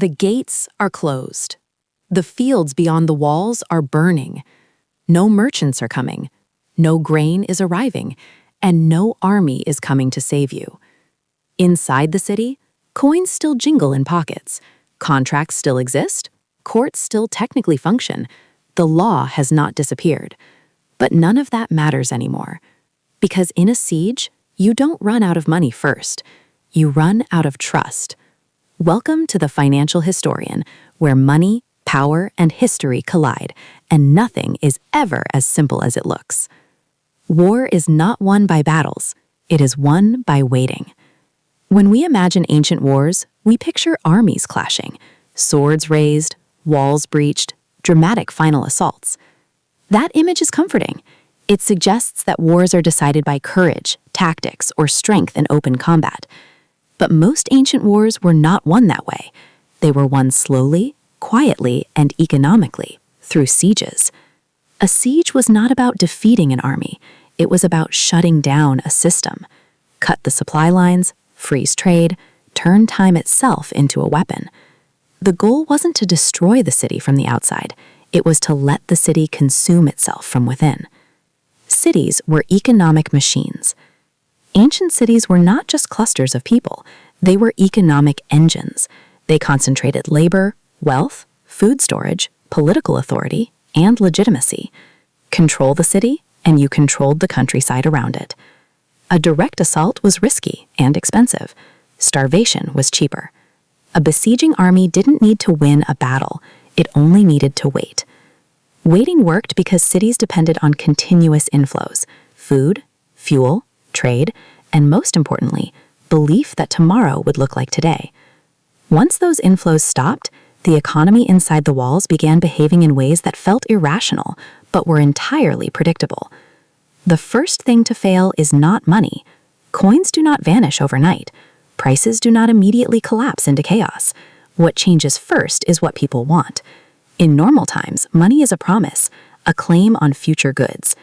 The gates are closed. The fields beyond the walls are burning. No merchants are coming. No grain is arriving, and no army is coming to save you. Inside the city, coins still jingle in pockets. Contracts still exist. Courts still technically function. The law has not disappeared. But none of that matters anymore. Because in a siege, you don't run out of money first. You run out of trust. Welcome to the Financial Historian, where money, power, and history collide, and nothing is ever as simple as it looks. War is not won by battles. It is won by waiting. When we imagine ancient wars, we picture armies clashing, swords raised, walls breached, dramatic final assaults. That image is comforting. It suggests that wars are decided by courage, tactics, or strength in open combat. But most ancient wars were not won that way. They were won slowly, quietly, and economically, through sieges. A siege was not about defeating an army. It was about shutting down a system. Cut the supply lines, freeze trade, turn time itself into a weapon. The goal wasn't to destroy the city from the outside. It was to let the city consume itself from within. Cities were economic machines. Ancient cities were not just clusters of people. They were economic engines. They concentrated labor, wealth, food storage, political authority, and legitimacy. Control the city, and you controlled the countryside around it. A direct assault was risky and expensive. Starvation was cheaper. A besieging army didn't need to win a battle. It only needed to wait. Waiting worked because cities depended on continuous inflows: food, fuel, trade, and most importantly, belief that tomorrow would look like today. Once those inflows stopped, the economy inside the walls began behaving in ways that felt irrational, but were entirely predictable. The first thing to fail is not money. Coins do not vanish overnight. Prices do not immediately collapse into chaos. What changes first is what people want. In normal times, money is a promise, a claim on future goods.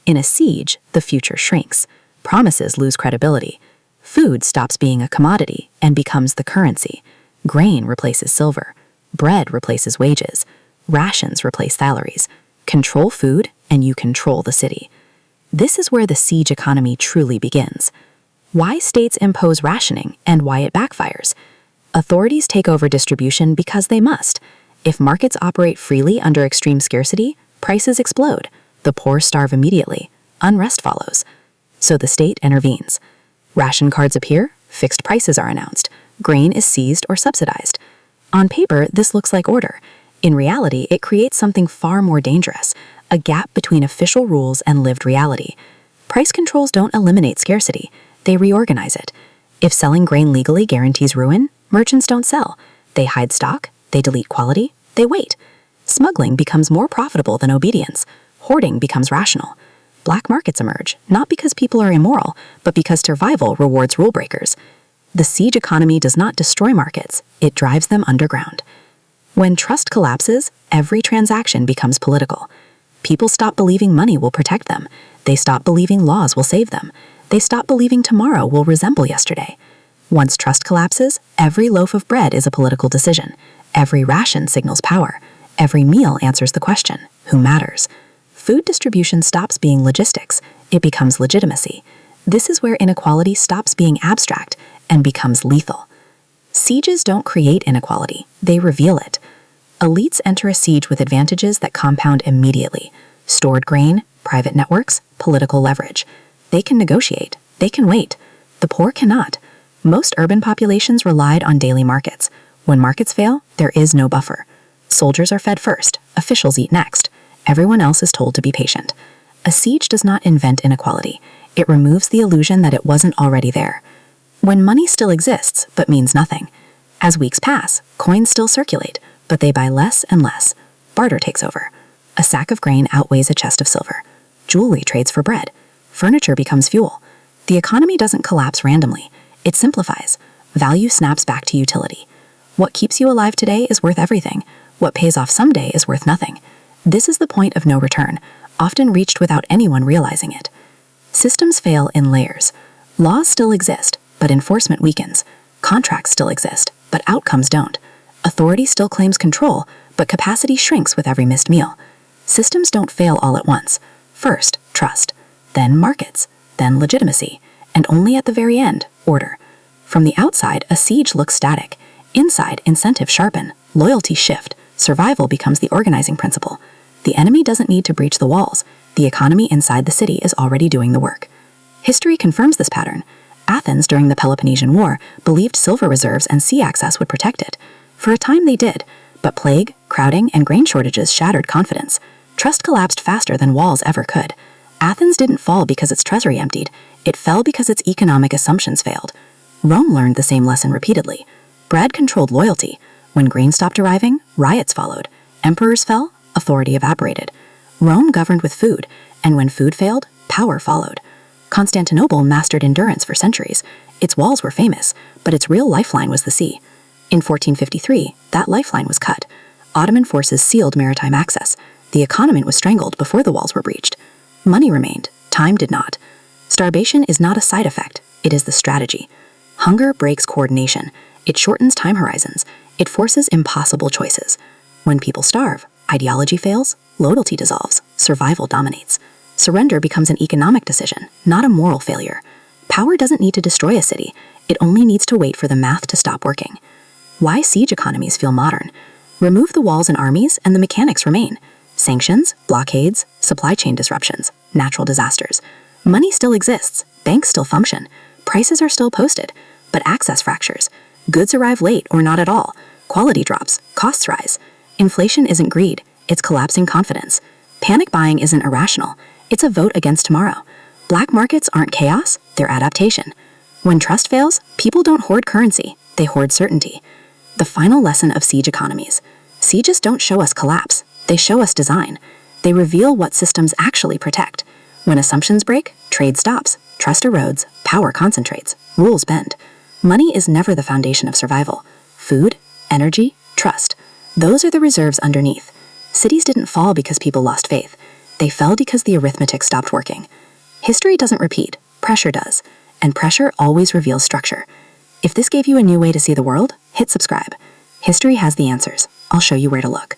In a siege, the future shrinks. Promises lose credibility. Food stops being a commodity and becomes the currency. Grain replaces silver. Bread replaces wages. Rations replace salaries. Control food, and you control the city. This is where the siege economy truly begins. Why states impose rationing and why it backfires. Authorities take over distribution because they must. If markets operate freely under extreme scarcity, prices explode. The poor starve immediately. Unrest follows. So the state intervenes. Ration cards appear, fixed prices are announced. Grain is seized or subsidized. On paper, this looks like order. In reality, it creates something far more dangerous, a gap between official rules and lived reality. Price controls don't eliminate scarcity, they reorganize it. If selling grain legally guarantees ruin, merchants don't sell. They hide stock, they delete quality, they wait. Smuggling becomes more profitable than obedience. Hoarding becomes rational. Black markets emerge, not because people are immoral, but because survival rewards rule breakers. The siege economy does not destroy markets, it drives them underground. When trust collapses, every transaction becomes political. People stop believing money will protect them. They stop believing laws will save them. They stop believing tomorrow will resemble yesterday. Once trust collapses, every loaf of bread is a political decision. Every ration signals power. Every meal answers the question, who matters? Food distribution stops being logistics. It becomes legitimacy. This is where inequality stops being abstract and becomes lethal. Sieges don't create inequality, they reveal it. Elites enter a siege with advantages that compound immediately. Stored grain, private networks, political leverage. They can negotiate. They can wait. The poor cannot. Most urban populations relied on daily markets. When markets fail, there is no buffer. Soldiers are fed first. Officials eat next. Everyone else is told to be patient. A siege does not invent inequality. It removes the illusion that it wasn't already there. When money still exists, but means nothing. As weeks pass, coins still circulate, but they buy less and less. Barter takes over. A sack of grain outweighs a chest of silver. Jewelry trades for bread. Furniture becomes fuel. The economy doesn't collapse randomly. It simplifies. Value snaps back to utility. What keeps you alive today is worth everything. What pays off someday is worth nothing. This is the point of no return, often reached without anyone realizing it. Systems fail in layers. Laws still exist, but enforcement weakens. Contracts still exist, but outcomes don't. Authority still claims control, but capacity shrinks with every missed meal. Systems don't fail all at once. First, trust, then markets, then legitimacy, and only at the very end, order. From the outside, a siege looks static. Inside, incentives sharpen, loyalty shift, survival becomes the organizing principle. The enemy doesn't need to breach the walls. The economy inside the city is already doing the work. History confirms this pattern. Athens, during the Peloponnesian War, believed silver reserves and sea access would protect it. For a time they did, but plague, crowding, and grain shortages shattered confidence. Trust collapsed faster than walls ever could. Athens didn't fall because its treasury emptied. It fell because its economic assumptions failed. Rome learned the same lesson repeatedly. Bread controlled loyalty. When grain stopped arriving, riots followed. Emperors fell, authority evaporated. Rome governed with food, and when food failed, power followed. Constantinople mastered endurance for centuries. Its walls were famous, but its real lifeline was the sea. In 1453, that lifeline was cut. Ottoman forces sealed maritime access. The economy was strangled before the walls were breached. Money remained, time did not. Starvation is not a side effect, it is the strategy. Hunger breaks coordination. It shortens time horizons. It forces impossible choices. When people starve, ideology fails, loyalty dissolves, survival dominates. Surrender becomes an economic decision, not a moral failure. Power doesn't need to destroy a city. It only needs to wait for the math to stop working. Why siege economies feel modern? Remove the walls and armies, and the mechanics remain. Sanctions, blockades, supply chain disruptions, natural disasters. Money still exists, banks still function, prices are still posted, but access fractures. Goods arrive late or not at all. Quality drops, costs rise. Inflation isn't greed, it's collapsing confidence. Panic buying isn't irrational, it's a vote against tomorrow. Black markets aren't chaos, they're adaptation. When trust fails, people don't hoard currency, they hoard certainty. The final lesson of siege economies. Sieges don't show us collapse, they show us design. They reveal what systems actually protect. When assumptions break, trade stops, trust erodes, power concentrates, rules bend. Money is never the foundation of survival. Food, energy, trust. Those are the reserves underneath. Cities didn't fall because people lost faith. They fell because the arithmetic stopped working. History doesn't repeat, pressure does. And pressure always reveals structure. If this gave you a new way to see the world, hit subscribe. History has the answers. I'll show you where to look.